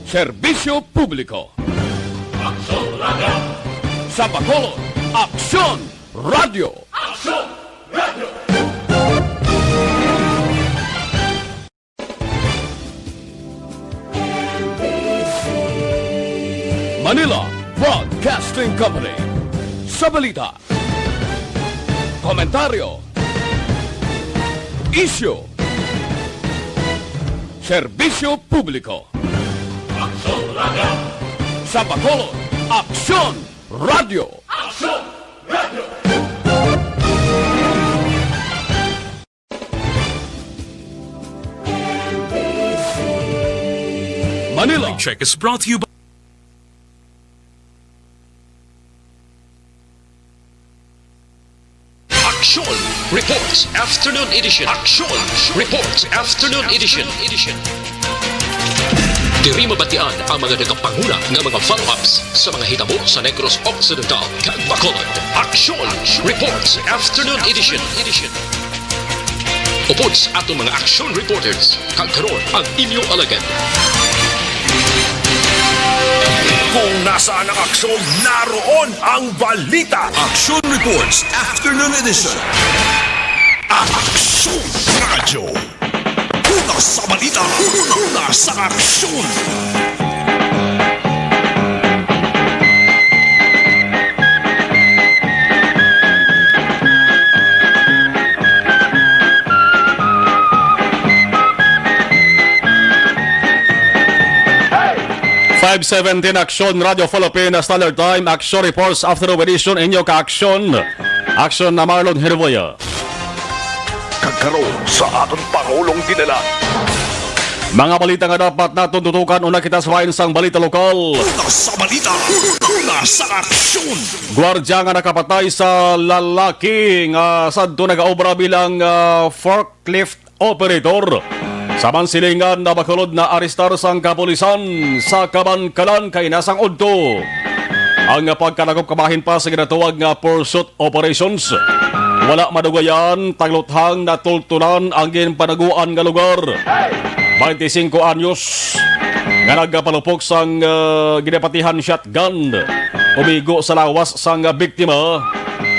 Serbisyo Publiko. Aksyon Radio! Sa Bacolod, Aksyon Radio! Aksyon Radio! Manila Broadcasting Company. Sa balita, komentaryo, isyu, serbisyo publiko. Aksyon Radio! Sa Bacolod, Aksyon Radio! Aksyon Radio! Manila Check is brought to you by Aksyon Reports Afternoon Edition. Aksyon Reports Afternoon Edition. Diri mabatian ang mga nagapanguna ng mga follow-ups sa mga hitabo sa Negros Occidental kag Bacolod. Aksyon Reports Afternoon Edition. Upod sa atong mga action reporters kag karon ang inyong alagad. Kung nasaan ang aksyon, naroon ang balita. Action Reports Afternoon Edition. Aksyon Radio. Una sa balita, una sa aksyon. Hey! 5:17 Aksyon Radio Philippines Standard Time. Action Reports Afternoon Edition. Inyo ka-aksyon. Aksyon na Marlon Herboya. Kagkaroon sa aton Pangulong dinala. Mga balita nga dapat natin tutukan. Una kita sa sang balita lokal. Una sa balita, una sa aksyon. Gwardya nga nakapatay sa lalaki nga sadto nag-aobra bilang forklift operator. Sa mansilingan na Bacolod na arestar sang kapulisan sa Kabankalan kay nasang udto. Ang pagkanakop kamahin pa sa ginatawag nga pursuit operations. Wala madugayan, tagluthang natultunan ang ginpanaguan nga lugar. 25 anyos nga nagpalupok sang ginapatihan shotgun. Umigo sa lawas sang biktima.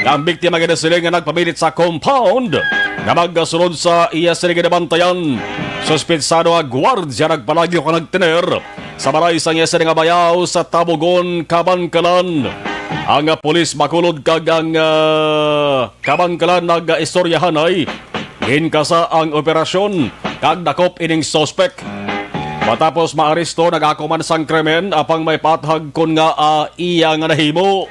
Ang biktima ginasiling nga nagpamilit sa compound nga magkasunod sa iya siling ginabantayan. Suspetsado nga gwardya nagpalagyo ka nagtiner sa balay sang iya siling nga bayaw sa Tabogon, Kabankalan. Ang pulis Bacolod kag ang Kabankalan nag-istoryahanay ginkasa ang operasyon kag dakop ining suspect. Matapos maaresto nagakuman sang krimen apang may pathag kon nga iya nga nahimo.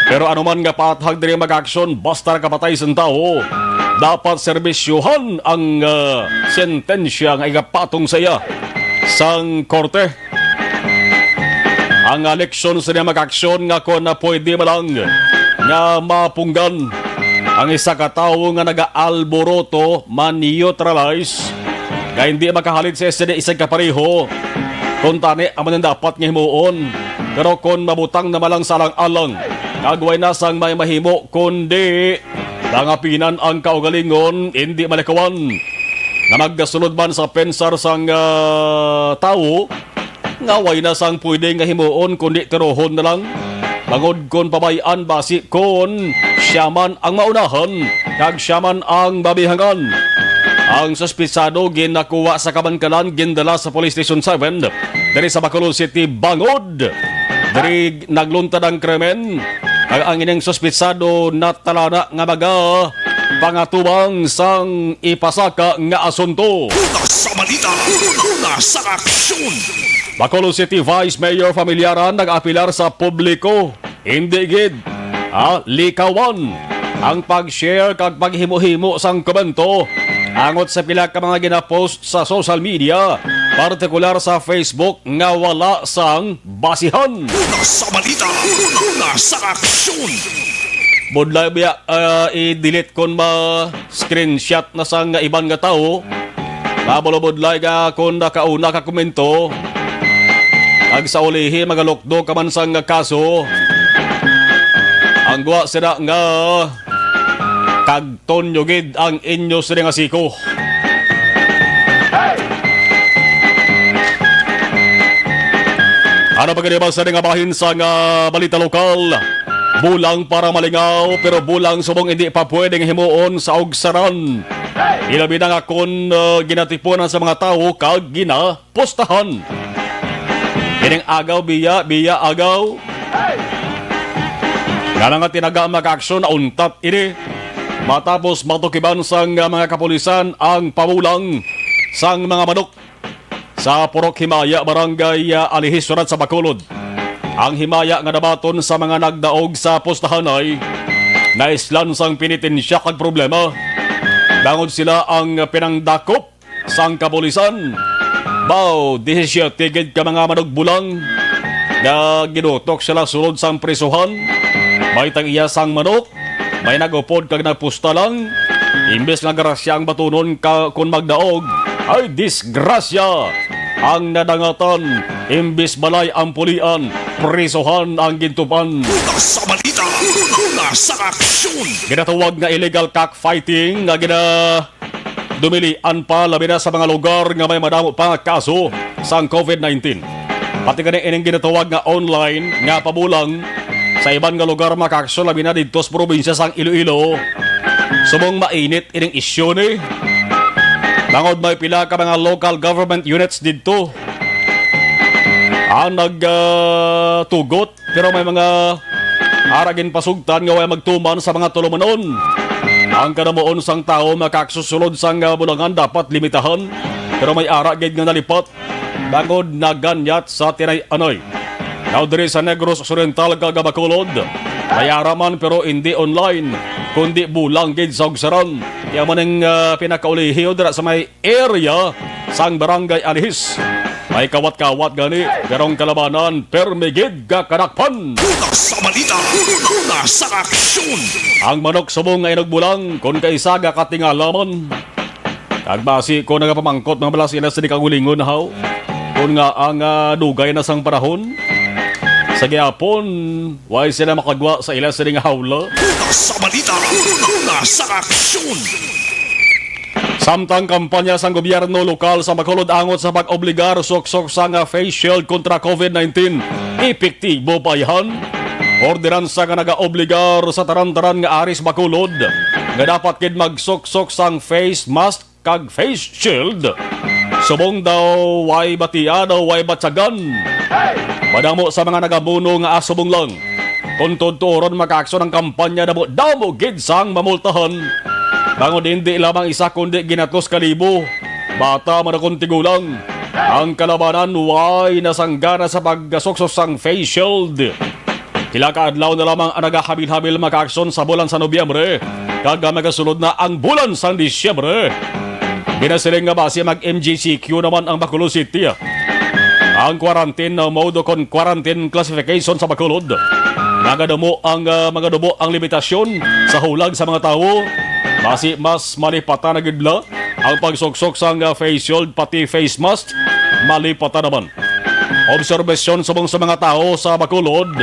Pero anuman nga pathag diri mag-aksyon basta nakapatay sa tao, dapat serbisyuhan ang sentensya nga igapatong sa iya sang korte. Ang eleksyon sa niya mag-aksyon nga kung na pwede malang nga mapunggan ang isa ka tawo nga naga-alboroto man-neutralize nga hindi makahalit sa isang kapareho kung tani aman dapat nga himuon. Pero kung mabutang na malang salang-alang kagway na sang may mahimo kundi langapinan ang kaugalingon hindi malikawan nga magkasunod man sa pensar sang tawo nga way na sang pwede nga himuon kundi terohon na lang bangod kon pabayan basi kon siya man ang maunahan kag siya man ang babihangan. Ang suspitsado ginakuha sa Kabankalan gindala sa Police Station 7 diri sa Bacolod City bangod diri nagluntad ang krimen. Ang ining suspitsado natalana nga maga pangatubang sang ipasaka nga asunto. Una sa balita, una sa aksyon. Bacolod City Vice Mayor Familiaran nag-apilar sa publiko. Hindi gid likawan ang pag-share kag paghimo-himo sang komento angot sa pila ka mga gina-post sa social media, partikular sa Facebook nga wala sang basihan. Una sa balita, una sa aksyon. Budlay biya i-delete kon ma screenshot na sang ibang nga tao. Budlay ka kon nakauna ka komento. Ag sa ulihi magalokdo ka man sang kaso. Ang guwa sila nga kagton yugid ang inyo sila nga siko. Ano pa ganyan sa nga bahin sa nga balita lokal? Bulang para malingaw pero bulang subong hindi pa pwedeng himuon sa ugsaran. Ilabi na nga kung ginatipunan sa mga tao kag ginapostahan. Ining agaw biya agaw. Nga nga tinaga mag-aksyon na untat ini. Matapos matukiban sang mga kapulisan ang pamulang sang mga manok sa Purok Himaya, Barangay Alihis, Surat sa Bacolod. Ang himaya nga nabaton sa mga nagdaog sa postahan ay naislan sang pinitensya kag problema. Bangod sila ang pinangdakop sang kapulisan. Bao, 17 gid ka mga manugbulang na ginutok sila sulod sang prisuhan. May tag-iya sang manok, may nagupod kag nagpusta lang. Imbes nga grasya ang batunon ka kung magdaog, ay disgrasya ang nadangatan. Imbes balay ang pulian, prisuhan ang gintupan. Una sa balita, una sa aksyon. Ginatawag nga illegal cockfighting nga dumilian pa labi na sa mga lugar nga may madamo pa kaso sang COVID-19. Pati ka ining ginatawag nga online nga pabulang sa ibang nga lugar makaaksyon labi na dito sa probinsya sang Iloilo. Subong mainit ining isyu ni. Bangod may pila ka mga local government units dito ang nagtugot pero may mga aragin pasugtan nga way magtuman sa mga tulumanon. Ang kanamuon sang tao makaksusulod sang bulangan dapat limitahan pero may aragid nga nalipat bangod naganyat sa tinay-anay. Now diri sa Negros Occidental kag Bacolod, may araman pero hindi online kundi bulang gid sa ugsaran. Kaya maning pinakaulihiyo dira sa may area sang Barangay Alihis. May kawat-kawat gani, garong kalabanan, permigid ga kanakpan. Una sa balita, una sa aksyon. Ang manok subong nga inagbulang, kung kaisaga katingalaman. Kagbasi ko nagapamangkot mga balas ila sa di kagulingon haw. Kung nga ang dugay na sang panahon. Sa gihapon, way sila makagwa sa ila sa di nga hawla. Una sa balita, una sa aksyon. Samtang kampanya sang gobyerno lokal sa Bacolod angot sa pag-obligar sok-sok sa nga face shield kontra COVID-19. Epektibo pa yan. Ordinansa nga naga-obligar sa taran-taran nga aris Bacolod nga dapat kid mag-sok-sok sang face mask kag face shield. Subong daw way batiado, way batsagan. Madamo sa mga nagabuno nga asubong lang. Kung tuturon makaaksyon ang kampanya damo gid sang mamultahan. Bangod hindi lamang isa kundi ginatos kalibo. Bata manakong tigulang. Ang kalabanan way nasanggana sa paggasoksos sang face shield. Kila kaadlaw na lamang ang nagahabil-habil makaaksyon sa bulan sa Nobyembre. Kaga magasunod na ang bulan sa Disyembre. Ginasiling nga ba siya mag-MGCQ naman ang Bacolod City. Ang quarantine mode kon quarantine classification sa Bacolod. Magadamo ang limitasyon sa hulag sa mga tao. Basi mas malipatan na gidla ang pagsoksok sang face shield pati face mask. Malipatan naman. Obserbasyon subong sa mga tao sa Bacolod.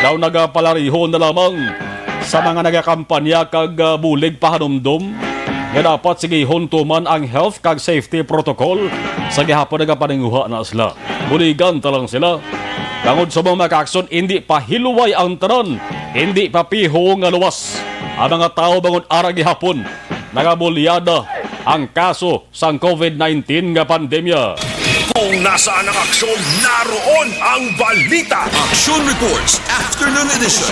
Daw nagapalariho na lamang sa mga nagakampanya kag bulig pahanumdum. Nga dapat sigihon tuman ang health kag safety protocol sa gihapon nagapaninguha na sila. Buligan talang sila. Bangod sa mga makaaksyon, hindi pa hiluway ang tanan, hindi pa piho nga luwas. Ang mga tao bangon arag gihapon, nagabulyada ang kaso sang COVID-19 nga pandemya. Kung nasaan ang aksyon, naroon ang balita. Action Reports Afternoon Edition.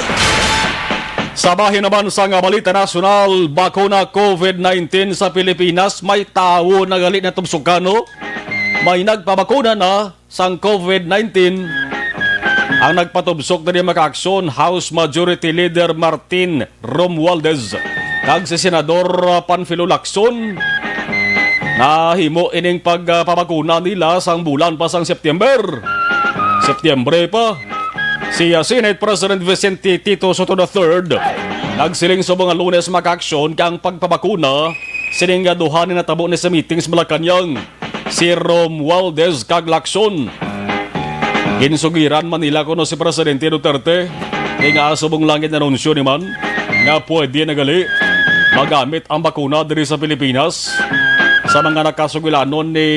Sa bahin naman sa nga balita nasyonal, bakuna COVID-19 sa Pilipinas, may tao na galit na tumsukano. May nagpabakuna na sang COVID-19. Ang nagpatubsok na niya makaaksyon, House Majority Leader Martin Romualdez kag si Senador Panfilo Lacson na himo ining pagpabakuna nila sang bulan pa sang September pa. Si Senate President Vicente Tito Soto III nagsiling sa mga Lunes makaaksyon kang pagpabakuna sining duhanin na tabo ni sa meetings Malacanang si Romualdez kag Lacson. Ginsugiran Manila kuno si Presidente Duterte kay nga subong langit na anunsyo ni man nga pwede nagali magamit ang bakuna diri sa Pilipinas sa mga nakasugilanon ni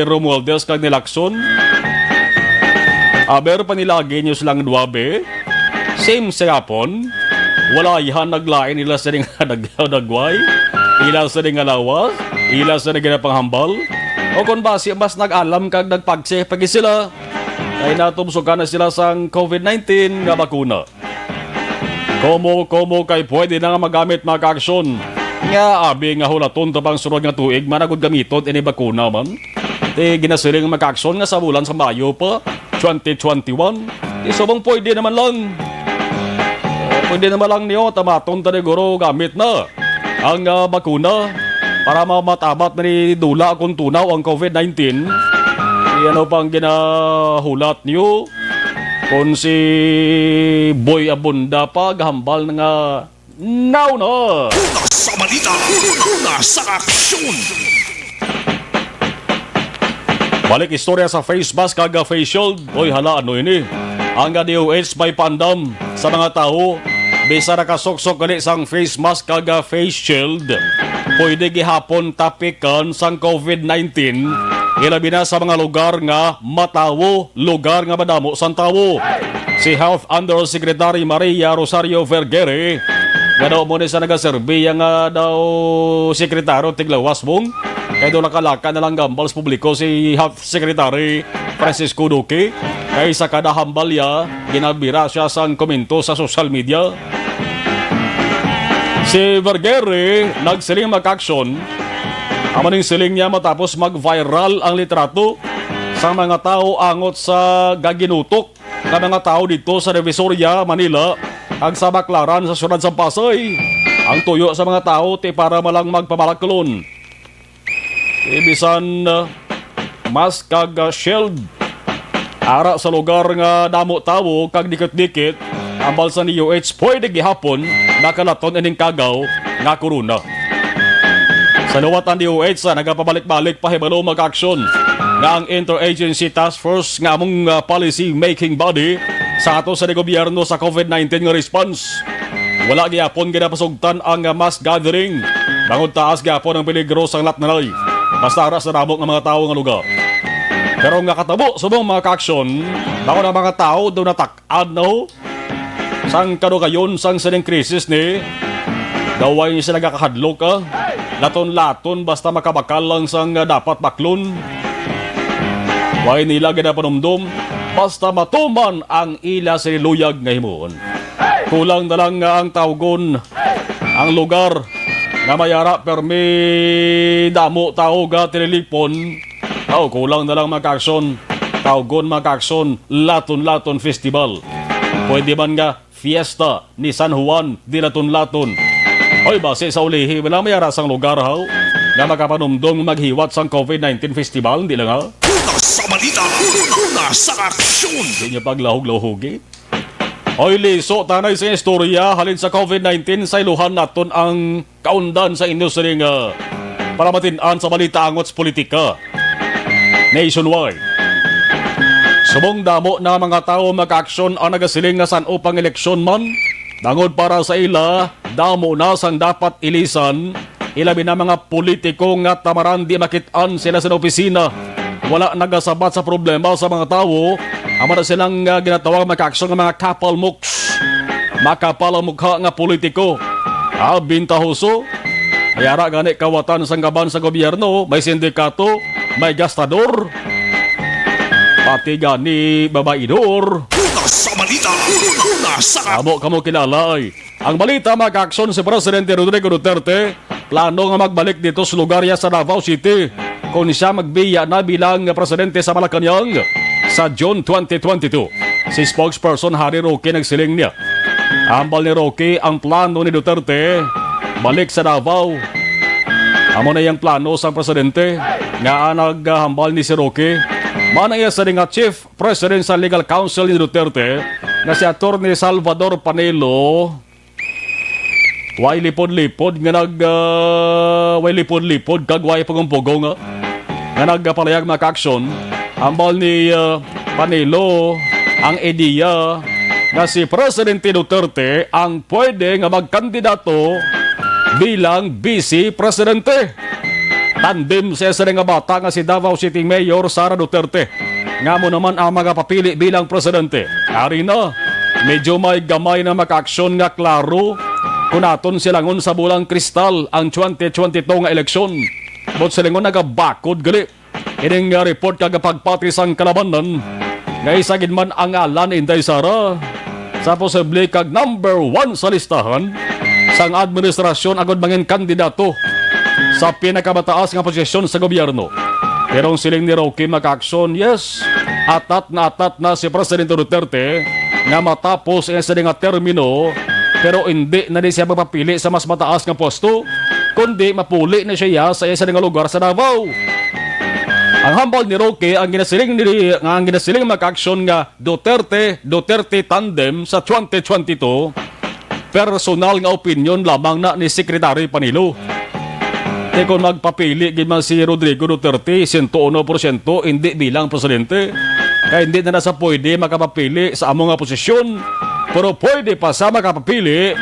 Romualdez kag ni Lacson. Aber panilagi nyo silang duwabe. Same sa yapon. Wala ihan naglain ila sa ring nagway. Ila sa ring alawas. Ila sa ring panghambal. O kung basi mas nag-alam kag nagpagse pagi sila. Ay natumsukan na sila sang COVID-19 nga bakuna. Komo kay pwede na nga magamit mga kaaksyon. Nga abi nga hulaton tabang sunod nga tuig managod gamiton ini bakuna man. Te ginasiling magkaaksyon nga sa bulan sa Mayo pa 2021. Isubong pwede naman lang. Pwede naman lang niyo tamaton ta guro gamit na ang bakuna para mamatabat na ni dula kung tunaw ang COVID-19. Ano pang ginahulat niyo? Kung si Boy Abunda pa, gahambal na nga, now na! Una sa balita, una sa aksyon. Balik istorya sa face mask kag face shield. Oy, hala, ano ini? Ang DOH may pandam sa mga tao. Bisa nakasuksok gali sang face mask kag face shield. Pwede gihapon tapikan sang COVID-19. Ilabi na sa mga lugar nga matawo, lugar nga madamo sang tawo. Si Health Undersecretary Maria Rosario Vergere, nga daw mo sa nagasurvey nga daw sekretaro tiglawas mong. Kaya doon nakalaka na lang gambal sa publiko si Health Secretary Francisco Duque. Kaya sa kada hambal ya, ginabira siya sang komento sa social media. Si Vergere nagsiling mag-action. Amaning siling niya matapos mag-viral ang litrato sa mga tao angot sa gaginutok na mga tao dito sa Divisoria, Manila ag sa Baclaran sa syudad sa Pasay. Ang tuyo sa mga tao ti para malang magpamalaklon. Ibisan mas kag shield ara sa lugar nga damo tao kag dikit-dikit ambal sa DOH pwede gihapon nakalaton ining kagaw nga corona. Sa luwatan DOH sa nagapabalik-balik pahibalo mag-aksyon nga ang Interagency Task Force nga among policy making body sa ato sa gobyerno sa COVID-19 nga response. Wala gyapon ginapasugtan ang mass gathering. Bangod taas gyapon ang peligro sang latnalay. Basta ara sa ramok ng mga tao nga lugar. Pero nga katabo sa mga kaaksyon, bako na mga tao daw natak-ad no sang kadugayon sang sining krisis ni gaway sila nagakahadlok ka. Laton-laton basta makabakal lang sang dapat baklon. Way nila ginapanumdum basta matuman ang ila sa luyag nga himuon. Kulang na lang nga ang tawgon ang lugar na mayara permi damo tao ga tililipon. Kulang na lang magkakson. Tawgon magkakson Laton-Laton Festival. Pwede man nga fiesta ni San Juan di Laton-Laton. Oy, base sa ulihi, wala may arasang lugar ha na makapanumdong maghiwat sang COVID-19 festival, hindi lang ha? Una sa balita, una sa aksyon. Hindi niya paglahog-lahogi. Oy, liso, tanay sa istorya, halin sa COVID-19, sa iluhan naton ang kaundan sa industry nga para matinaan sa balita angot sa politika. Nationwide. Subong damo na mga tao mag-aksyon ang nagasiling nga san upang eleksyon man. Dangod para sa ila, damo na sang dapat ilisan, ilabi na mga politiko nga tamaran di makitaan sila sa opisina. Wala nagasabat sa problema sa mga tao, ama na silang ginatawag magkaaksyon ng mga kapal mooks. Makapal ang mukha nga politiko. Bintahoso, may ara gani kawatan sang gaban sa gobyerno, may sindikato, may gastador, pati gani babaidor. Una sa balita, una sa Kamo kilala ay. Ang balita mag-aksyon si Presidente Rodrigo Duterte, plano nga magbalik dito sa lugar niya sa Davao City kung siya magbiya na bilang presidente sa Malacanang sa June 2022. Si spokesperson Harry Roque nagsiling niya. Ambal ni Roque ang plano ni Duterte, balik sa Davao. Amo na yung plano sa presidente nga naghambal ni si Roque. Manaya sa nga Chief Presidential Legal Counsel ni Duterte na si Atty. Salvador Panelo. Way lipod-lipod nga way lipod-lipod kag way pagumpugo nga nagpalayag maka-aksyon. Ambal ni Panelo ang ideya na si Presidente Duterte ang pwede nga magkandidato bilang Vice Presidente. Tandem sa isa nga bata nga si Davao City Mayor Sara Duterte nga mo naman ang mga papili bilang presidente. Ari na, medyo may gamay na makaaksyon nga klaro kung aton silangon sa bulang kristal ang 2022 nga eleksyon. Bot silangon nagabakod gali. Ining report kagapagpatis ang kalabanan nga isagid man ang alan Inday Sara sa posible kag number 1 sa listahan sang administrasyon agod mangin kandidato sa pinakamataas nga posisyon sa gobyerno. Pero ang siling ni Roque makaaksyon, yes, atat na si Presidente Duterte nga matapos sa nga termino, pero hindi na di siya mapapili sa mas mataas nga posto, kundi mapuli na siya sa isa nga lugar sa Davao. Ang hambal ni Roque ang ginasiling makaaksyon nga Duterte tandem sa 2022, personal nga opinion lamang na ni Secretary Panilo. E kung magpapili gima si Rodrigo Duterte 101% hindi bilang presidente, kaya hindi na nasa pwede makapapili sa among nga posisyon, pero pwede pa sa makapapili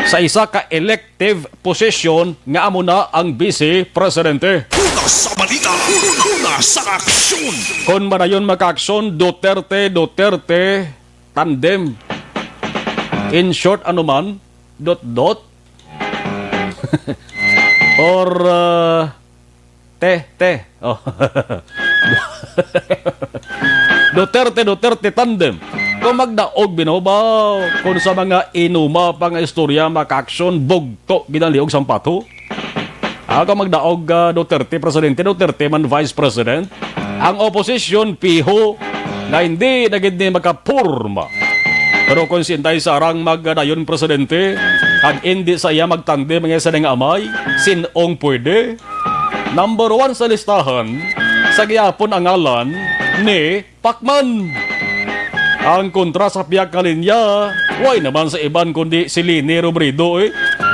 sa isa ka elective position nga amo na ang vice-presidente. Una sa balita, una sa aksyon. Kung marayon makaaksyon, Duterte tandem. In short, ano man, ... or te. Oh. Duterte tandem. Kung magdaog binobaw, kung sa mga inuma pang istorya makaaksyon, bugto ginaliog sampato. Kung magdaog Duterte presidente, Duterte man vice president, ang opposition piho na hindi nagindi makapurma. Pero kung si Inday Sarang magdayon presidente, kag hindi sa iya magtandem mga sa nga amay, sinong pwede? Number 1 sa listahan, sa giyapon ang ngalan ni Pacman. Ang kontra sa piyak ka linya, why naman sa iban kundi si Lini Robredo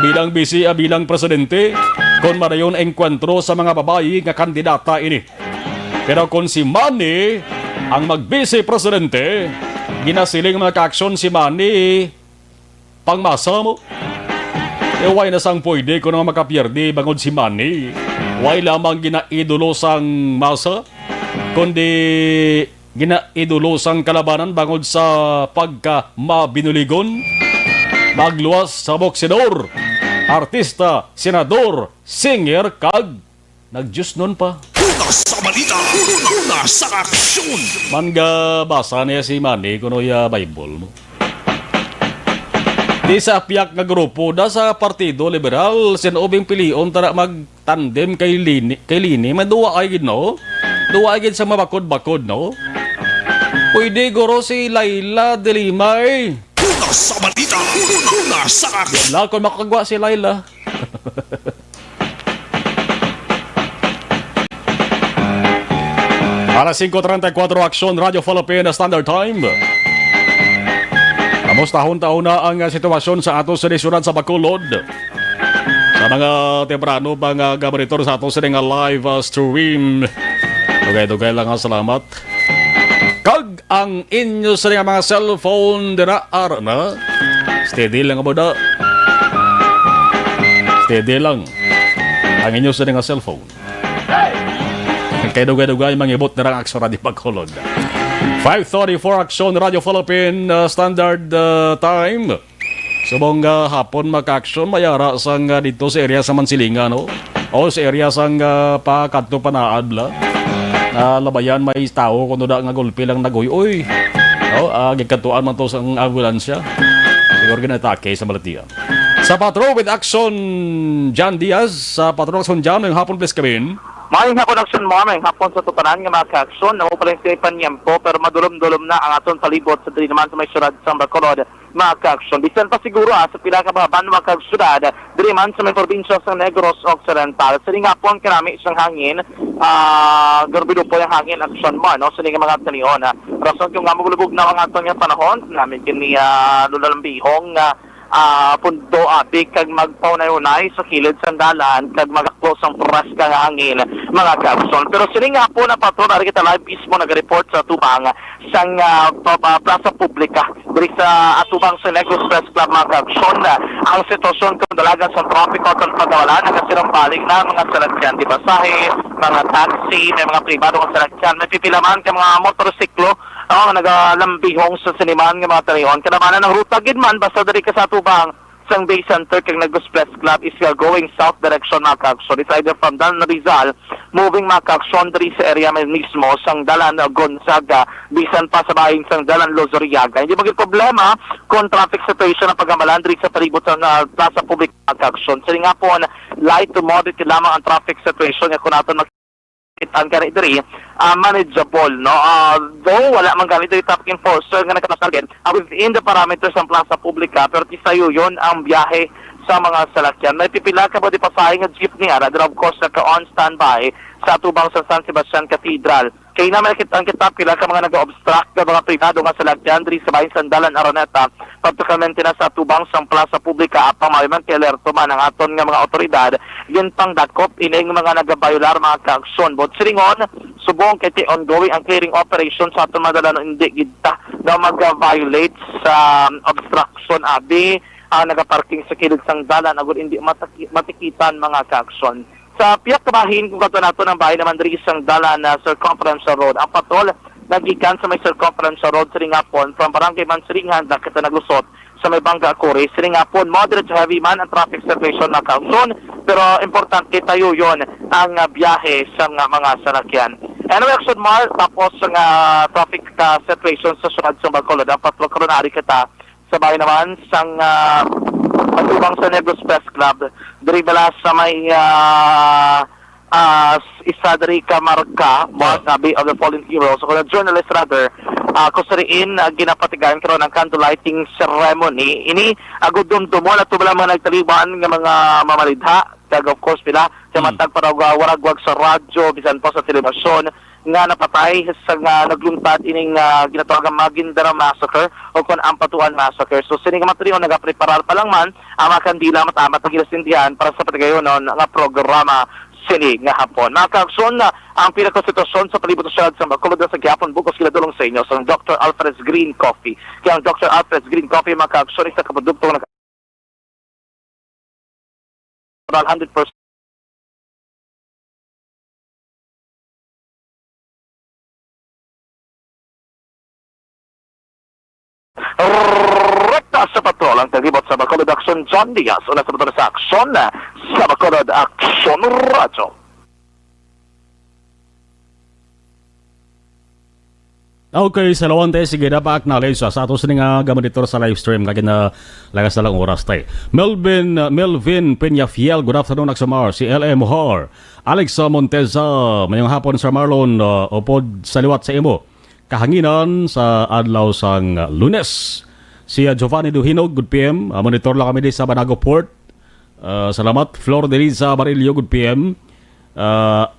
bilang bilang presidente, kung marayon enkwentro sa mga babayi nga kandidata ini. Pero kung si Manny ang mag-vice presidente, ginasiling makaaksyon si Manny pangmasa mo. Why na sang pwede kung nga makapierdi bangod si Manny? Why lamang ginaidolo sang masa, kundi ginaidulo sang kalabanan bangod sa pagka mabinuligon, magluwas sa boksidor, artista, senador, singer, kag nagjus nun pa. Una sa balita, una sa aksyon. Manga basa niya si Manny kuno ya Bible mo. Di sa piyak nga grupo da sa Partido Liberal sinubing pilion tara magtandem kay Lini maduwa ay gid no. Duwa ay gid sa mabakod-bakod no. Pwede guro si Laila de Lima Una sa balita, una sa aksyon. Wala kung makagwa si Laila. Alas 5:34 Aksyon Radio Philippine Standard Time. Amos tahon-tahon na ang sitwasyon sa ato sa lisyunan sa Bacolod. Sa mga temprano pang gabaritor sa ato sa nga live stream. Dugay-dugay lang ang salamat. Kag ang inyo sa mga cellphone dira na. Steady lang mo da. Steady lang. Ang inyo sa mga cellphone. Kaya dugay-dugay mangibot na ang Aksyon Radio Bacolod. 5:34 Aksyon Radio Philippine Standard Time. Subong hapon maka-aksyon mayara sang dito sa area sa Mansilinga no. O sa area sang pakadto panaad la. Labayan may tao kuno da nga gulpi lang nagoy-oy. Gikatuan man to sang ambulansya. Siguro ginatake sa Malatian. Sa Patrol with Action John Diaz, sa Patrol Action John, ng hapon please kabin. Mayroong hapon aksyon mo, may hapon sa tutanan nga mga ka-aksyon. Ako pala yung Stephen Yempo, pero madulom-dulom na ang aton palibot sa dili naman sa may syudad sa Bacolod, mga ka-aksyon. Bisan pa siguro sa pinakababan mga ka-syudad, dili man sa may probinsya sa Negros Occidental. Sa nga hapon karami isang hangin, garbido po yung hangin aksyon mo, no? Sa nga mga tanion. Rason kung nga magulubog na ang aton nga panahon, namin kini lulalambihong pundo abi kag magpaunay-unay sa kilid sa dalan kag mag-close ang pras ka nga hangin mga kapson. Pero sini nga po na patron ari kita live mismo nag-report sa tubang sang plaza publika diri sa atubang sa Negros Press Club mga kapson. Ang sitwasyon kung dalagan sa traffic at pagkawala nagasirang balik na mga salakyan di basahe, mga taxi, may mga pribado ng salakyan, may pipilaman ka mga motorsiklo nagalambihong sa siniman ng mga tariyon. Kanamanan ng ruta gidman basta diri ka sa tubang sang Bay Center kag Negros Press Club is going south direction mga kaksyon. It's either from Dalan Rizal moving mga kaksyon diri sa area mismo sang Dalan Gonzaga bisan pa sa bahin sang Dalan Lozoriaga. Hindi maging problema kung traffic situation ang pagamalan diri sa palibot sa plaza public mga kaksyon. Sini nga po light to moderate lamang ang traffic situation kung natin ang ganit diri manageable no though wala man ganit diri traffic enforcer nga nakatarget within the parameters ng plaza publika pero tisayo yon ang biyahe sa mga salakyan. May pipila ka ba di pasahe nga jeepney ara of course naka on standby sa tubang sa San Sebastian Cathedral. Kaya naman kita pila ka mga nag-obstruct ka mga privado nga salakyan diri sa bahin Sandalan Araneta particularmente na sa tubang sa plaza publika apang maayman kay alerto man ang aton nga mga otoridad yun pang dakop ining mga nagabayular mga kaakson. But siringon subong kay ongoing ang clearing operation sa aton madala hindi kita na mag-violate sa obstruction abi nagaparking sa kilid sang dalan agud hindi matikitan mga kaakson. Sa piyak kabahin kung kato nato ng bahay naman diri sang dalan na Circumference Road ang patol nagikan sa may Circumference Road Siringapon from Barangay Mansiringan kita naglusot sa may Bangga Acores. Siringapon moderate to heavy man ang traffic situation na kaakson pero importante tayo yon ang biyahe sa mga salakyan. Anyway, Action Mar tapos ang traffic situation sa sunod sa Bacolod ang patlo karonari kita sa bahay naman sang matubang sa Negros Press Club diri bala sa may isa diri ka marka Bay of the Fallen Heroes so kung journalist rather kusariin ginapatigan karon ang candle lighting ceremony ini agud dumdumo na tubala mga nagtaliban nga mga mamalidha kag of course pila sa matag para waragwag sa radyo bisan pa sa telebisyon nga napatay sa nagluntad ining ginatawagang Maguindanao Massacre o kung Ampatuan Massacre. So sining material nagapreparar pa lang man ang mga kandila matamat ang ginasindihan para sa patigayon nga programa sini nga hapon. Mga kaakson ang pinakasitwasyon sa palibot sa Bacolod sa Gihapon bukos kiladulong sa inyo sa Dr. Alfred's Green Coffee. Kaya ang Dr. Alfred's Green Coffee mga kaakson isa kaprodukto na 100% rekta sa patrol ang taglibot sa Bacolod Action John Diaz una sa patrol sa Action sa Bacolod Action Radio. Okay, sa lawan tayo, sige na pa-acknowledge sa ato sa nga gamanitor sa live stream kagin na lagas na lang oras tayo. Melvin Peñafiel, good afternoon Aksamar, si L.M. Mohar, Alex Monteza, mayong hapon Sir Marlon, upod sa liwat sa imo. Kahanginan sa adlaw sang Lunes. Si Giovanni Duhinog, good PM, monitor lang kami di sa Banago Port. Salamat, Flor de Liza Barillo, good PM.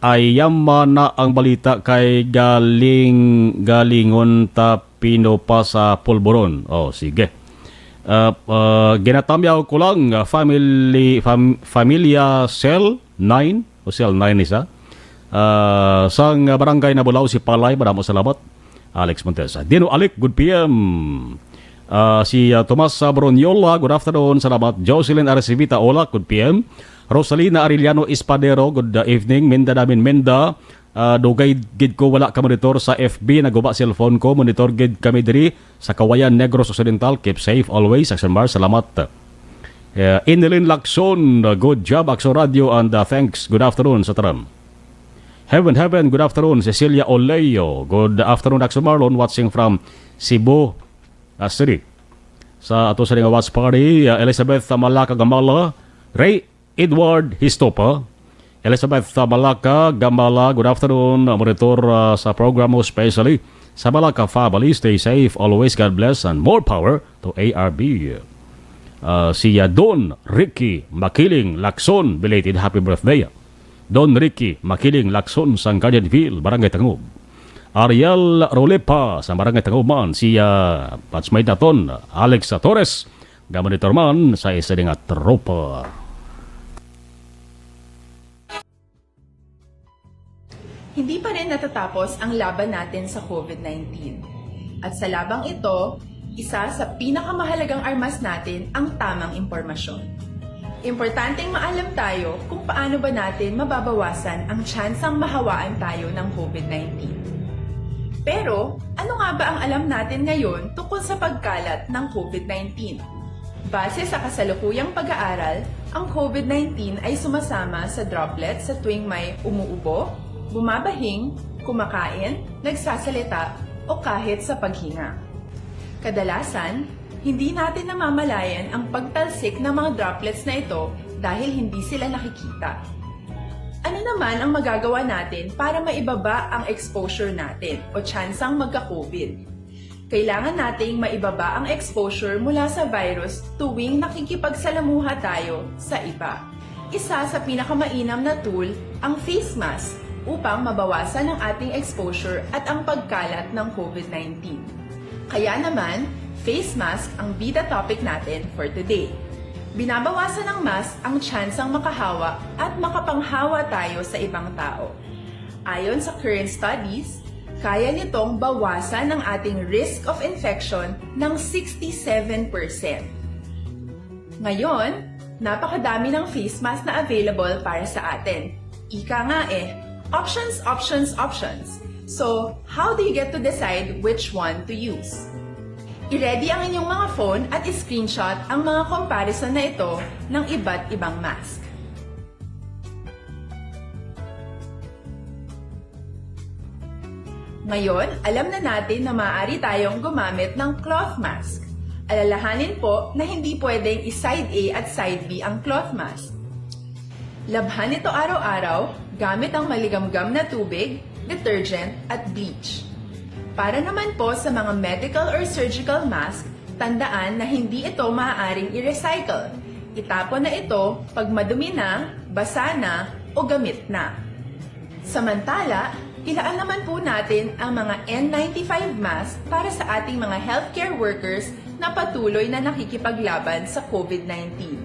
Ayama na ang balita kay galingon tapino pa sa pulburon. Oh, sige. Ginatamyaw ko lang Familia Cell 9 o Cell 9 isa. Sang barangay na Bulao si Palay, maraming salamat. Alex Montesa. Dino Alec, good PM. Si Tomas Bronyola, good afternoon, salamat. Jocelyn Arcivita Ola, good PM. Rosalina Arellano Espadero, good evening. Menda namin, Menda. Dugay gid ko wala ka monitor sa FB, naguba cellphone ko. Monitor gid kami diri sa Kawayan Negros Occidental. Keep safe always. Action Mar, salamat. Inelin Lacson, good job Action Radio and thanks. Good afternoon sa taram. Heaven, good afternoon. Cecilia Oleyo, good afternoon Action Marlon, watching from Cebu City. Sa ato sa nga watch party, Elizabeth Malaka Gamala, Ray Edward Histopa, Elizabeth Malaka Gamala, good afternoon. Monitor sa program mo especially sa Malaka family. Stay safe, always God bless and more power to ARB. Si Don Ricky Makiling Lacson, belated happy birthday. Don Ricky Makiling Lacson sa Guardianville, Barangay Tangub. Ariel Rolepa sa Barangay Tangub man. Si Patsmay Daton, Alex Torres, Gamonitor man sa isa nga tropa. Hindi pa rin natatapos ang laban natin sa COVID-19. At sa labang ito, isa sa pinakamahalagang armas natin ang tamang impormasyon. Importanteng maalam tayo kung paano ba natin mababawasan ang tsansang mahawaan tayo ng COVID-19. Pero, ano nga ba ang alam natin ngayon tungkol sa pagkalat ng COVID-19? Base sa kasalukuyang pag-aaral, ang COVID-19 ay sumasama sa droplets sa tuwing may umuubo, bumabahing, kumakain, nagsasalita, o kahit sa paghinga. Kadalasan, hindi natin namamalayan ang pagtalsik ng mga droplets na ito dahil hindi sila nakikita. Ano naman ang magagawa natin para maibaba ang exposure natin o tsansang magka-COVID? Kailangan nating maibaba ang exposure mula sa virus tuwing nakikipagsalamuha tayo sa iba. Isa sa pinakamainam na tool ang face mask upang mabawasan ang ating exposure at ang pagkalat ng COVID-19. Kaya naman, face mask ang bida topic natin for today. Binabawasan ng mask ang tsansang makahawa at makapanghawa tayo sa ibang tao. Ayon sa current studies, kaya nitong bawasan ang ating risk of infection ng 67%. Ngayon, napakadami ng face mask na available para sa atin. Ika nga options, options, options. So, how do you get to decide which one to use? I-ready ang inyong mga phone at i-screenshot ang mga comparison na ito ng iba't ibang mask. Ngayon, alam na natin na maaari tayong gumamit ng cloth mask. Alalahanin po na hindi pwedeng i-side A at side B ang cloth mask. Labhan ito araw-araw gamit ang maligamgam na tubig, detergent at bleach. Para naman po sa mga medical or surgical mask, tandaan na hindi ito maaaring i-recycle. Itapon na ito pag madumi na, basa na, o gamit na. Samantala, ilaan naman po natin ang mga N95 mask para sa ating mga healthcare workers na patuloy na nakikipaglaban sa COVID-19.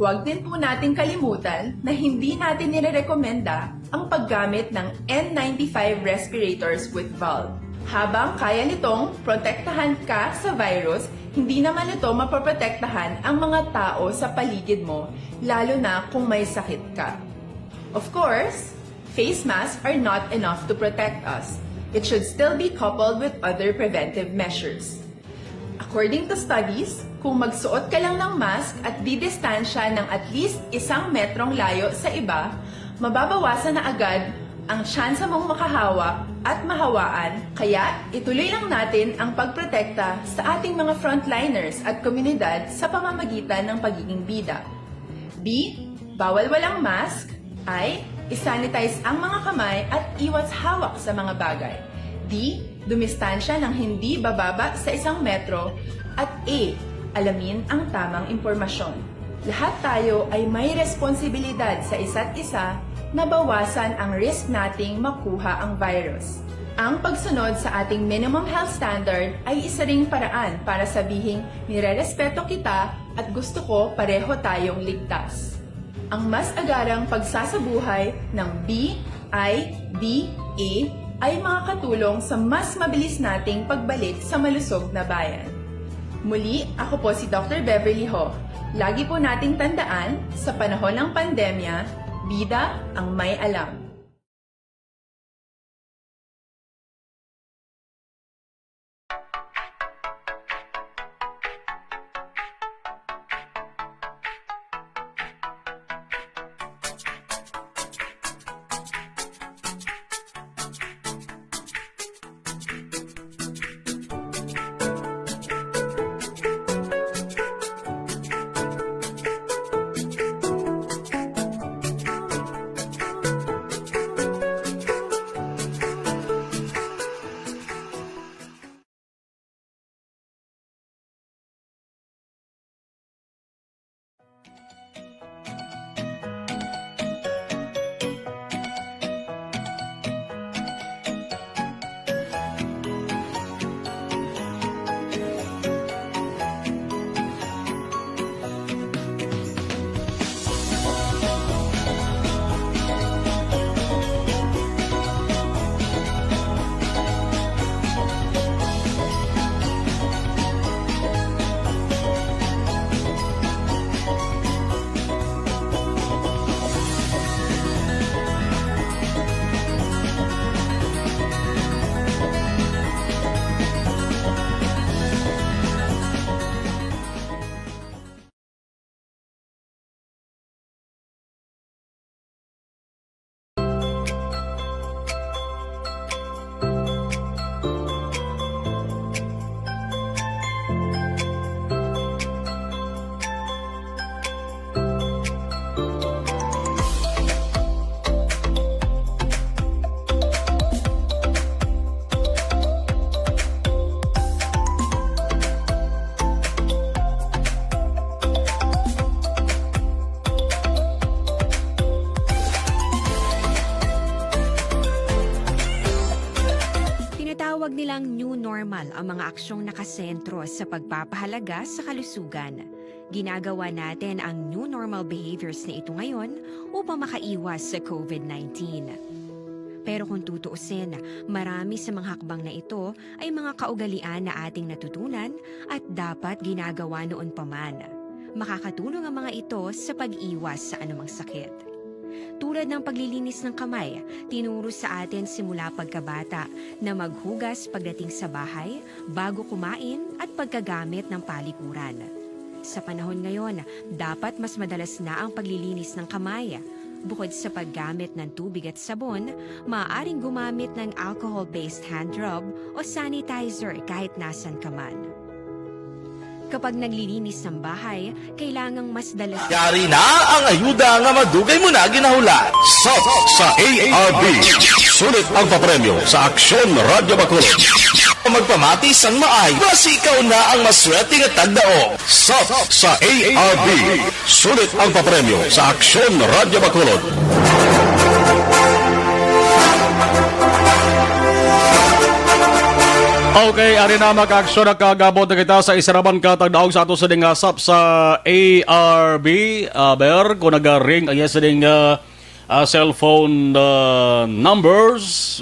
Huwag din po natin kalimutan na hindi natin nirerekomenda ang paggamit ng N95 respirators with valve. Habang kaya nitong protektahan ka sa virus, hindi naman ito mapoprotektahan ang mga tao sa paligid mo, lalo na kung may sakit ka. Of course, face masks are not enough to protect us. It should still be coupled with other preventive measures. According to studies, kung magsuot ka lang ng mask at didistansya ng at least 1 metrong layo sa iba, mababawasan na agad ang tsansa mong makahawa at mahawaan, kaya ituloy lang natin ang pagprotekta sa ating mga frontliners at komunidad sa pamamagitan ng pagiging bida. B. Bawal walang mask. I. Isanitize ang mga kamay at iwas hawak sa mga bagay. D. Dumistansya ng hindi bababa sa 1 metro. At A. Alamin ang tamang impormasyon. Lahat tayo ay may responsibilidad sa isa't isa na bawasan ang risk nating makuha ang virus. Ang pagsunod sa ating minimum health standard ay isa ring paraan para sabihing nirerespeto kita at gusto ko pareho tayong ligtas. Ang mas agarang pagsasabuhay ng B, I, D, A ay makakatulong sa mas mabilis nating pagbalik sa malusog na bayan. Muli, ako po si Dr. Beverly Ho. Lagi po nating tandaan, sa panahon ng pandemya, bida ang may alam. Tinatawag nilang new normal ang mga aksyong nakasentro sa pagpapahalaga sa kalusugan. Ginagawa natin ang new normal behaviors na ito ngayon upang makaiwas sa COVID-19. Pero kung tutuusin, marami sa mga hakbang na ito ay mga kaugalian na ating natutunan at dapat ginagawa noon pa man. Makakatulong ang mga ito sa pag-iwas sa anumang sakit. Tulad ng paglilinis ng kamay, tinuro sa atin simula pagkabata na maghugas pagdating sa bahay, bago kumain at pagkagamit ng palikuran. Sa panahon ngayon, dapat mas madalas na ang paglilinis ng kamay. Bukod sa paggamit ng tubig at sabon, maaaring gumamit ng alcohol-based hand rub o sanitizer kahit nasan ka man. Kapag naglilinis ng bahay, kailangang mas dalas Yari na ang ayuda nga madugay mo na ginahulat. Sa ARB. Sulit ang papremyo sa Aksyon Radyo Bacolod. Magpamati sang maay, basi ikaw na ang maswerte nga tagdaog. Sa ARB. Sulit ang papremyo sa Aksyon Radyo Bacolod. Okay, ari na mag-aksyon na kagabot na kita sa isaraman ka tagdaog sa ato sa dingasap sa ARB. Ber, kung nag-ring ang yes ding cellphone numbers,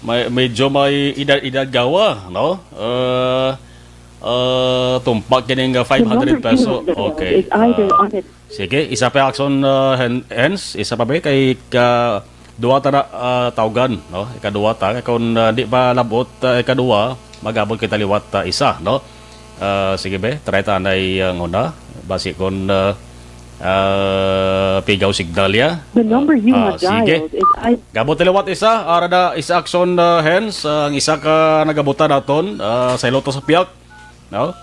medyo may edad gawa, no? Tumpak kining 500 peso. Okay. Sige, isa pa action hens, isa pa ba kay duwa ta na tawgan, no? Ikaduwa ta kung di pa labot ikaduwa, magabot kita liwat isa, no? Sige be, try ta nay nguna basi kon pigaw signal ya. The number you have sige. dialed is Gabot liwat isa, ara na isa action hens, ang isa ka nagabutan naton sa iloto sa piyak, no?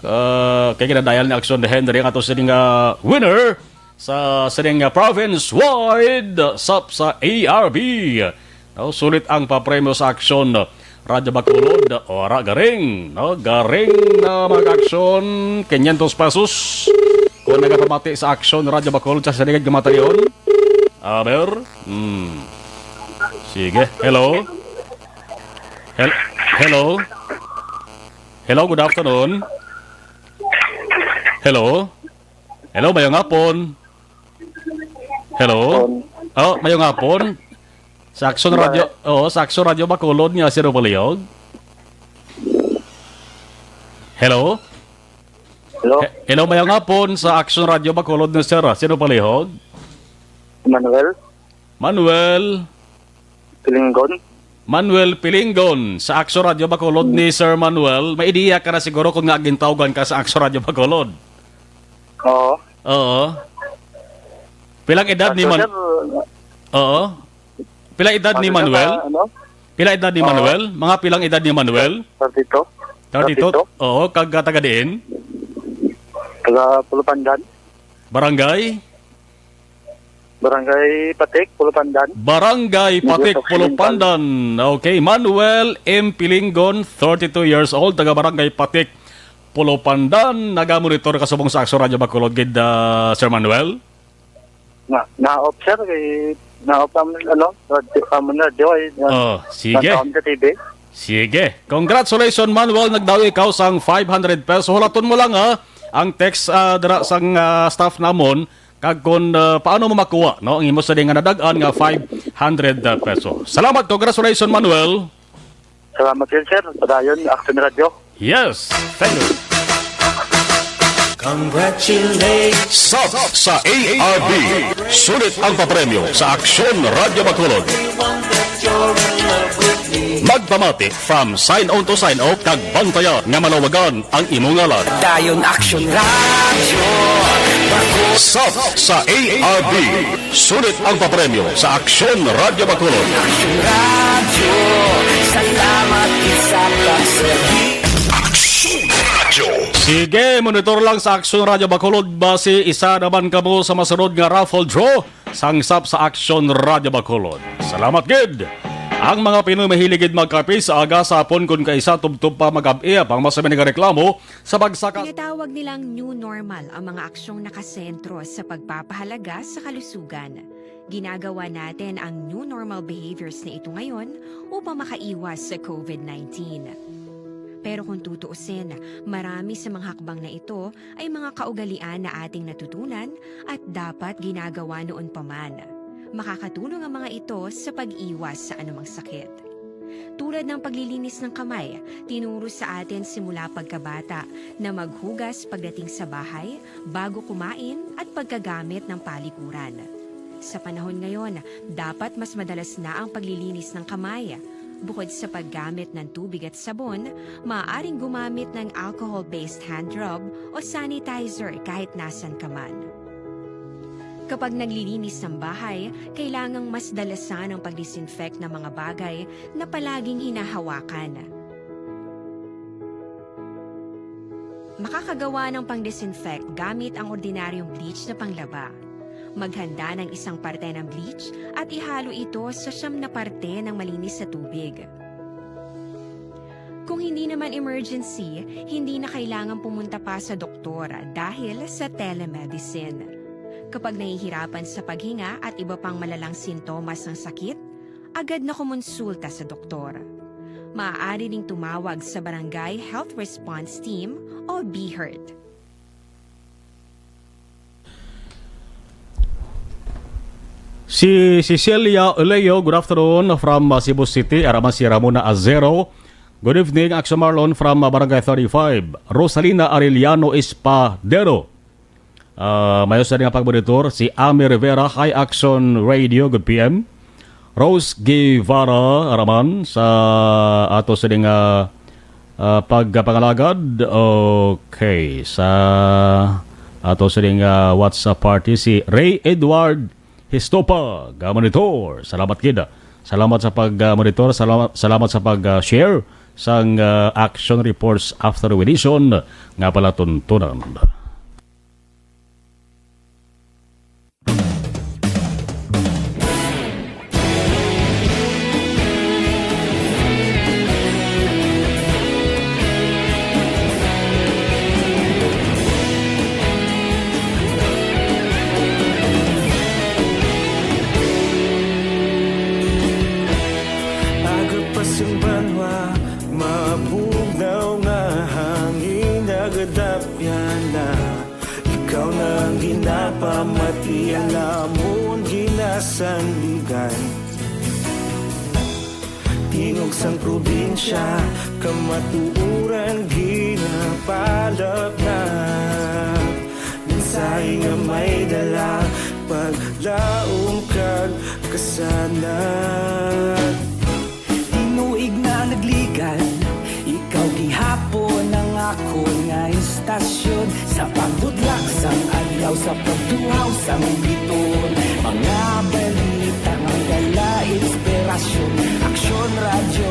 Kay kinadayal ni action hen diri ato sa winner sa sining province-wide sap sa ARB. No, sulit ang papremyo sa aksyon Radyo Bacolod. Ora garing, no? Garing na mag-aksyon 500 pesos. Kung nagapamati sa aksyon Radyo Bacolod sa sining gamatalion. Aber. Sige. Hello. Hello. Hello, good afternoon. Hello. Hello, mayong hapon. Hello? Oh, mayong hapon. Sa Aksyon Radio, sa Aksyon Radio Bacolod nga si Robaliyog. Hello? Hello? Hello, mayong hapon sa Aksyon Radio Bacolod nga sino palihog? Manuel? Manuel Pilingon? Manuel Pilingon sa Aksyon Radio Bacolod ni Sir Manuel. May ideya ka na siguro kung nagintawgan ka sa Aksyon Radio Bacolod. Oo. Oo. Pilang edad ni Manuel? Oo. Pilang edad ni Manuel? Pilang edad ni Manuel? Mga pilang edad ni Manuel? 32. 32? Oo, taga diin? Taga Pulupandan. Barangay? Barangay Patik, Pulupandan. Barangay Patik, Pulupandan. Okay, Manuel M. Pilingon, 32 years old, taga Barangay Patik, Pulupandan. Nagamonitor ka subong sa Aksyon Radio Bacolod, Sir Manuel? Na-off sir, na-off radio ay sige. sa TV. Sige. Congratulations, Manuel. Nagdawi ikaw sang 500 pesos. Hulaton mo lang ang text dara sang staff namon kag kung paano mo makuha, no? Ang imo sa nga nadagan nga 500 pesos. Salamat. Congratulations, Manuel. Salamat din sir. Padayon, Action Radio. Yes. Thank you. Sa ARB. Sulit ang papremyo sa Aksyon Radyo Bacolod. Magpamati from sign on to sign off kag bantayan nga malawagan ang imong ngalan. Dayon Action Radio Sa ARB. Sulit ang papremyo sa Aksyon Radyo Bacolod. Action Radio, salamat sa pagsagi. Aksyon Radio. Sige, monitor lang sa Aksyon Radio Bacolod base isa naman kamo sa masunod nga raffle draw sangsap sa Aksyon Radio Bacolod. Salamat gid. Ang mga Pinoy mahiligid magkape sa aga sa hapon kung kaisa tubtub pa mag-abi pang masami nga reklamo sa pagsaka. Tinatawag nilang new normal ang mga aksyong nakasentro sa pagpapahalaga sa kalusugan. Ginagawa natin ang new normal behaviors na ito ngayon upang makaiwas sa COVID-19. Pero kung tutuusin, marami sa mga hakbang na ito ay mga kaugalian na ating natutunan at dapat ginagawa noon pa man. Makakatulong ang mga ito sa pag-iwas sa anumang sakit. Tulad ng paglilinis ng kamay, tinuro sa atin simula pagkabata na maghugas pagdating sa bahay, bago kumain at pagkagamit ng palikuran. Sa panahon ngayon, dapat mas madalas na ang paglilinis ng kamay. Bukod sa paggamit ng tubig at sabon, maaaring gumamit ng alcohol-based hand rub o sanitizer kahit nasan ka man. Kapag naglilinis ng bahay, kailangang mas dalasan ang pag-disinfect ng mga bagay na palaging hinahawakan. Makakagawa ng pang-disinfect gamit ang ordinaryong bleach na panglaba. Maghanda ng isang parte ng bleach at ihalo ito sa 9 na parte ng malinis na tubig. Kung hindi naman emergency, hindi na kailangan pumunta pa sa doktor dahil sa telemedicine. Kapag nahihirapan sa paghinga at iba pang malalang sintomas ng sakit, agad na kumonsulta sa doktor. Maaari ring tumawag sa Barangay Health Response Team o BHERT. Si Cecilia Uleo, good afternoon from Cebu City. Araman si Ramona Azero. Good evening, Action Marlon from Barangay 35. Rosalina Arellano Espadero. Mayos na rin ang pagmonitor. Si Ami Rivera, High Action Radio, good PM. Rose Guevara, Araman sa ato sa ring pagpangalagad. Okay, sa ato sa ring WhatsApp party. Si Ray Edward Histopa, monitor. Salamat kita. Salamat sa pag-monitor. Salamat sa pag-share sang action reports after edition nga pala tuntunan. Sandigan tingog sang probinsya kamatuuran ginapalap na mensahe nga may dala paglaom kag kasanan tinuig na nagligan ikaw gihapon ang ako nga istasyon sa pagbudlak sang adlaw sa pagtuhaw sang biton mga balita ng dala inspirasyon aksyon radyo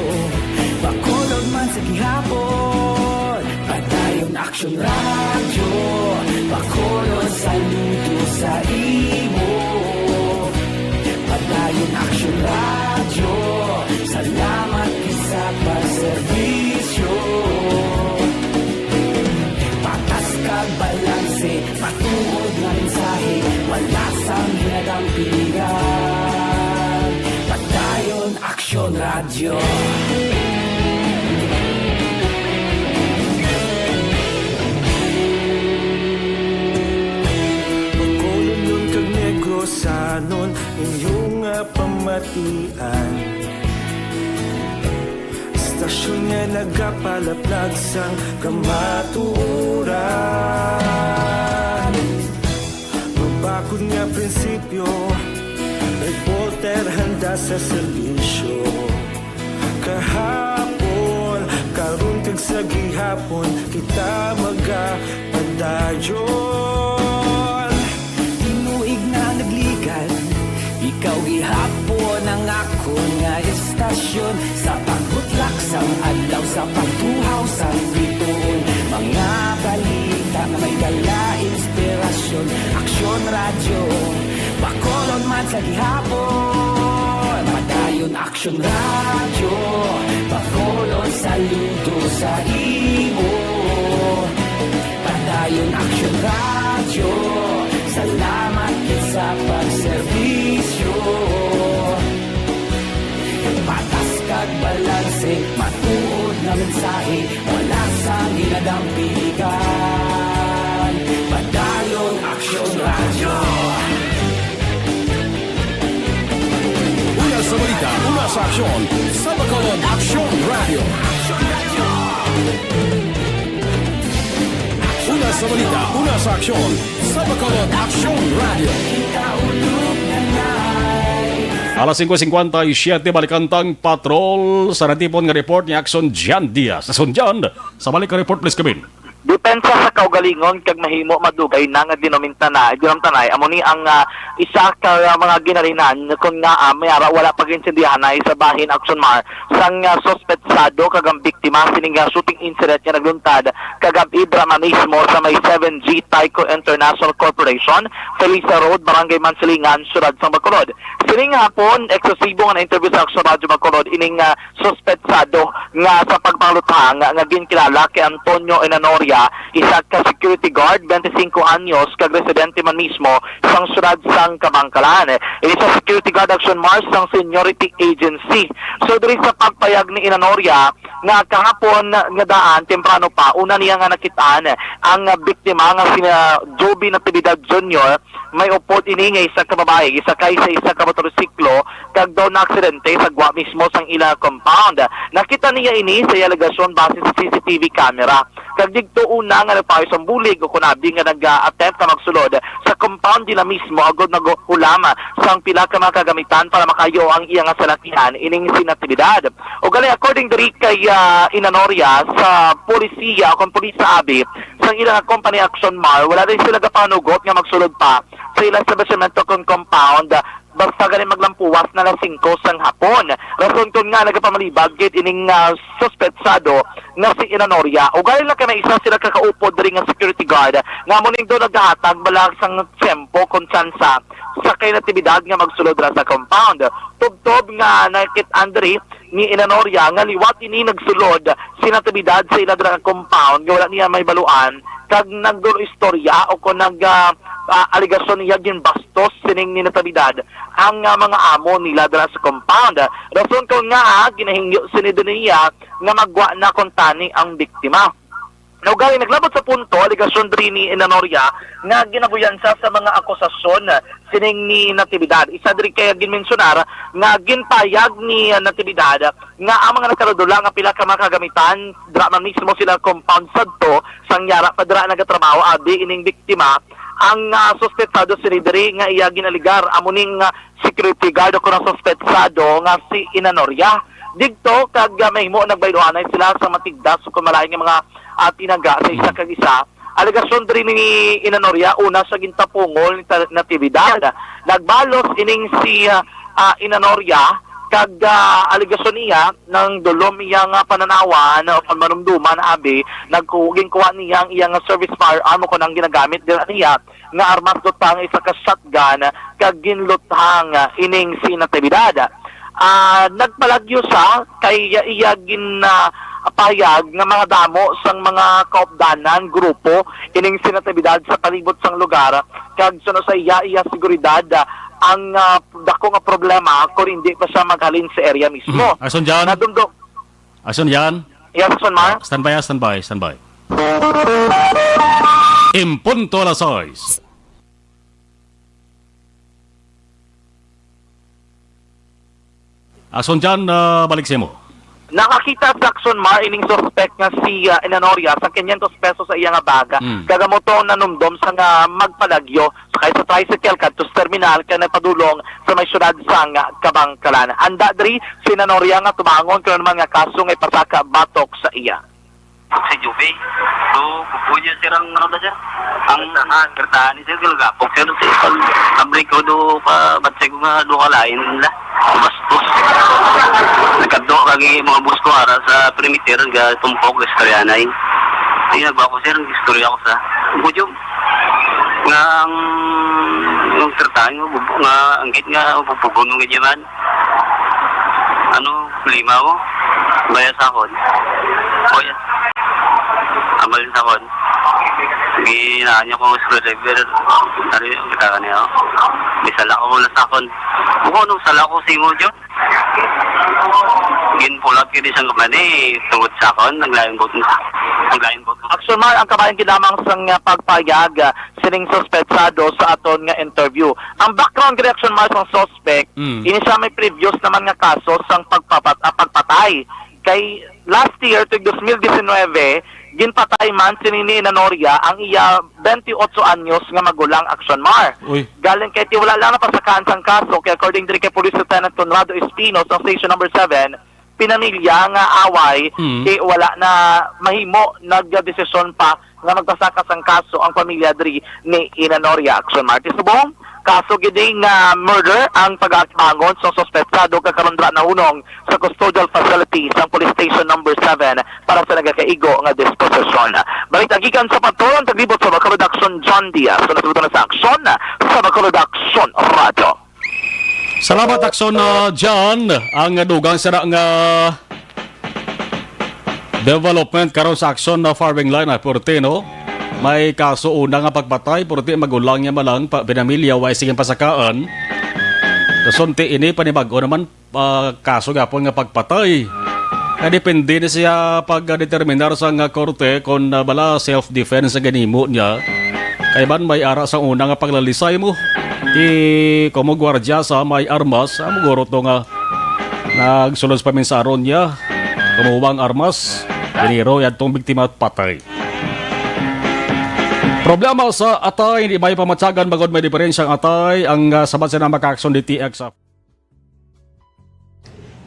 bakulog man sa gihapon padayon aksyon radyo bakulog saludo sa imo padayon aksyon radyo salamat sa pagserbisyo patas kag balanse patuod nga mensahe wala sang ginadampigan padayon aksyon radyo pagkulong nun kag negrosanon inyong pamatian istasyon nga nagapalaplag sang kamatuuran magbakod nga prinsipyo reporter handa sa serbisyo kahapon karon kag sa gihapon kita magapadayon tinuig na nagligan ikaw gihapon ang ako nga istasyon sa pagbutlak sang adlaw sa pagtuhaw sang biton mga balita na may dala inspirasyon aksyon radyo bakolon man sa gihapon padayon aksyon radyo bakolon saludo sa imo padayon aksyon radyo salamat sa pagserbisyo na mensahe mula sa niladang pilihan. Batalyon Aksyon Radyo. Una sa balita, una sa aksyon, sa Bacolod Aksyon Radio. Una sa balita, una sa aksyon, sa Bacolod Aksyon Radio. Alas 5:57 balikantang patrol sa natipon nga report ni Axon Jan Diaz. Axon Jan, sa balik ka report please kamin. Depensa sa kaugalingon kag mahimo madugay na nga dinamtanay amo ni ang isa ka mga ginarinan kun nga mayara wala pag-insendihan na sa bahin Action Mar sang suspetsado kag ang biktima sining shooting incident nga nagluntad kag Ibrahim mismo sa may 7G Tyco International Corporation, Felisa Road, Barangay Mansilingan, Syudad sang Bacolod. Sining hapon eksklusibo nga na-interview sa Action Radio Bacolod ining suspetsado nga sa pagpanglutang nga ginkilala kay Antonio Enanoria, isa ka security guard, 25 anyos, kag residente man mismo sang syudad sang Kabangkalan. Ini sa security guard Action Mars sang seniority agency. So diri sa pagpayag ni Enanoria nga kahapon nga daan temprano pa una niya nga nakitaan ang biktima nga sina Joby Natividad Jr. may upod ini nga isa ka babae, isa ka motorsiklo kag daw na aksidente sa gwa mismo sang ila compound. Nakita niya ini sa alegasyon base sa CCTV camera. Kag digto una nga nagpayo sa bulig o kunabi nga nag-attempt ka magsulod sa compound nila mismo agod nagulama sang pila ka mga kagamitan para makayo ang iyang salakihan ining sinatibidad. O gali according diri kay Enanoria sa polisiya o kung polisa abi sang ilang company Action Mar, wala rin sila kapanugot nga magsulod pa sa ilang establishmento kung compound basta galing maglampuwas na alas 5 sang hapon. Rason kung nga nagapamalibag gid ining suspetsado nga si Enanoria. O galing lang ka na isa sila kakaupod rin nga security guard nga muning doon naghahatag balag sang tempo kung tsansa sa kay natibidad nga magsulod ra sa compound. Tubtob nga nakit Andre ni Enanoria nga liwat ini nagsulod si natibidad sa ila nga compound nga wala niya may baluan kag nagdulo istorya o kung aligasyon niya ginbastos sining ni natibidad ang mga amo nila dala sa compound. Rason ko nga ginahingyo sinido niya nga magwa na kontani ang biktima. Naugali naglabot sa punto aligasyon diri ni Enanoria nga ginabuyan sa mga akusasyon sining ni Natividad. Isa diri kay ginmensionar nga ginpayag ni Natividad nga ang mga nakaradula nga pila ka mga kagamitan dra man mismo sila compound sadto sang yara pa dira nagatrabaho abi ining biktima. Ang suspetsado si diri nga iya ginaligar amuning security guard o kuno suspetsado nga si Enanoria. Digto kag mahimo nagbaylohanay sila sa matigdas o kumalain nga mga tinaga sa isa kag isa. Alegasyon diri ni Enanoria una sa gintapungol ni Natividad. Nagbalos ining si Enanoria kag alegasyon niya ng dulom iyang pananawan o panmanumduman abi nagkuhuging kuha niya ang iyang service firearm ko nang ginagamit dira niya nga armas lutang isa ka shotgun kag ginluthang ining si Natividad. Nagpalagyo sa kay iya payag nga mga damo sang mga kaupdanan grupo ining sinatibidad sa palibot sang lugar kag suno sa iya seguridad ang dako nga problema kung hindi pa siya maghalin sa area mismo. Ason Jan? Ason Jan? Yes, Ason Mar? Standby. Impunto alas 6. Ason Jan, balik siya mo. Nakakita sa Action Mar ining suspect nga si Enanoria sa 500 pesos sa iya nga baga. Kagamoto na numdom sa nga magpalagyo sakay sa tricycle kadto sa terminal kay napadulong sa may syudad sang Kabangkalan. Anda diri si Enanoria nga tumangon kuno man nga kaso nga ipasaka batok sa iya. Si Juve. So, pupunya sirang ano na siya? Ang kertaan ni sir, galagapok siya doon sa pabrik ko doon pa, ba't ko nga doon kalain nila. Bastos. Nagkado kagi mga bus ko ara sa perimeter, nga tumpok, istoryanay. Ay, nagba ko sir, istorya ko sa Bujum. Nga ang kertaan mo, nga ang git nga, pupunong nga dyaman. Ano, lima ko? Bayas ako. Bayas. Amal sa kon. Ginaan niya ko screwdriver. Dari yung kita niya. Bisala ko muna sa kon. Buko nung sala ko si mo dyan. ginpulat ko di sa kumani, tungod sa akon, naglayan po. Action Mar, ang kabayan kinamang sang pagpayag sining suspetsado sa aton nga interview. Ang background reaction Mar sang suspect, ini siya may previous naman nga kaso sang pagpatay. Kay last year, tuig 2019, ginpatay man si Nini Nanoria ang iya 28 anyos nga magulang Action Mar. Uy. Galing kay wala lang napasakaan sang kaso, kay according to kay Police Lieutenant Conrado Espino sa station number 7, pinamilya nga away, wala na mahimo nagdesisyon pa nga magpasaka sang kaso ang pamilya diri ni Inanoria Action Mar. Subong kaso giding murder ang pag-aabangon sa suspetsado kakarundra na hunong sa custodial facility sa police station number 7 para sa nagakaigo nga disposisyon. Balik tagikan sa patuloy taglibot sa Bacolod Action John Diaz. So nasubutan na sa aksyon sa Bacolod Action Radio. Salamat Action John. Ang dugang sira nga development karon sa Action na farming line Porteno. May kaso una nga pagpatay, purti magulang niya malang pinamilya, way sige pasakaan. Kasunti ini panibago naman kaso gapon nga pagpatay. Depende na siya pagdeterminar sa nga korte kung bala self-defense sa ganimo niya. Kaya ban may ara sa una nga paglalisay mo. Di komo gwardya sa may armas, amuguro to nga nagsulos pa min sa aron niya. Kumuwang armas, diniro yan tong biktima at patay. Problema sa atay, hindi may pamatsagan bagod may diferensyang atay ang sabat sa na maka-action di TX.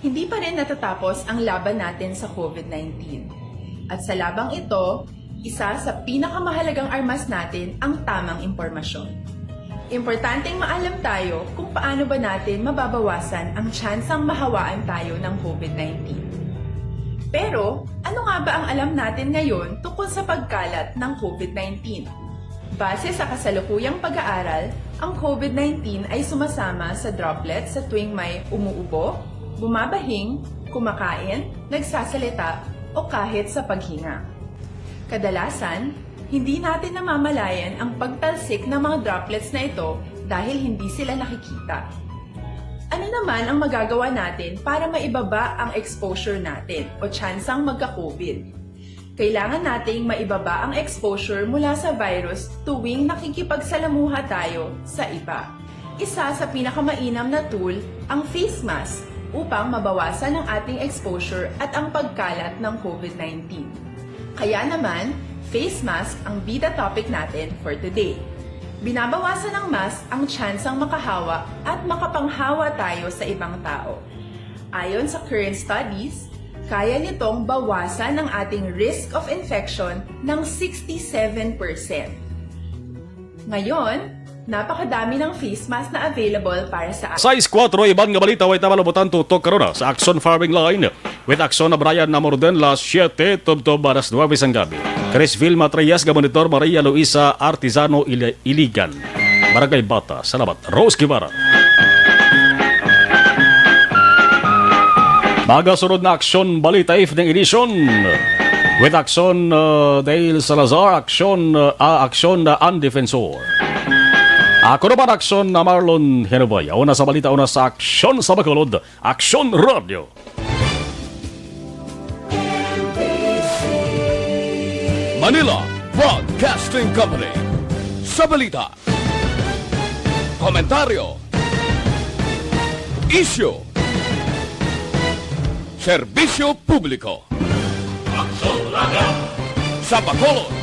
Hindi pa rin natatapos ang laban natin sa COVID-19. At sa labang ito, isa sa pinakamahalagang armas natin ang tamang impormasyon. Importanteng maalam tayo kung paano ba natin mababawasan ang tsansang mahawaan tayo ng COVID-19. Pero, ano nga ba ang alam natin ngayon tungkol sa pagkalat ng COVID-19? Base sa kasalukuyang pag-aaral, ang COVID-19 ay sumasama sa droplets sa tuwing may umuubo, bumabahing, kumakain, nagsasalita, o kahit sa paghinga. Kadalasan, hindi natin namamalayan ang pagtalsik ng mga droplets na ito dahil hindi sila nakikita. Ano naman ang magagawa natin para maibaba ang exposure natin o tsansang magka-COVID? Kailangan nating maibaba ang exposure mula sa virus tuwing nakikipagsalamuha tayo sa iba. Isa sa pinakamainam na tool ang face mask upang mabawasan ang ating exposure at ang pagkalat ng COVID-19. Kaya naman, face mask ang bida topic natin for today. Binabawasan ng mask ang tsansang makahawa at makapanghawa tayo sa ibang tao. Ayon sa current studies, kaya nitong bawasan ang ating risk of infection ng 67%. Ngayon, napakadami ng face mask na available para sa Size 4, iban nga balita way tamalubutan tutok karuna sa Action Farming Line with Action na Brian na Morden las 7 tubtob alas 9 sang gabi. Chris Vilma Trias, Gabonitor Maria Luisa Artizano Iligan. Barangay Bata. Salamat. Rose Guevara. Magasunod na Action Balita Evening Edition with Action Dale Salazar, Action Undefensor. Ako naman Action na Marlon Henubay. Una sa balita, una sa Action sa Bacolod, Action Radio. Manila Broadcasting Company. Sa balita, komentaryo, issue, serbisyo publiko. Action Radio. Sa Bacolod,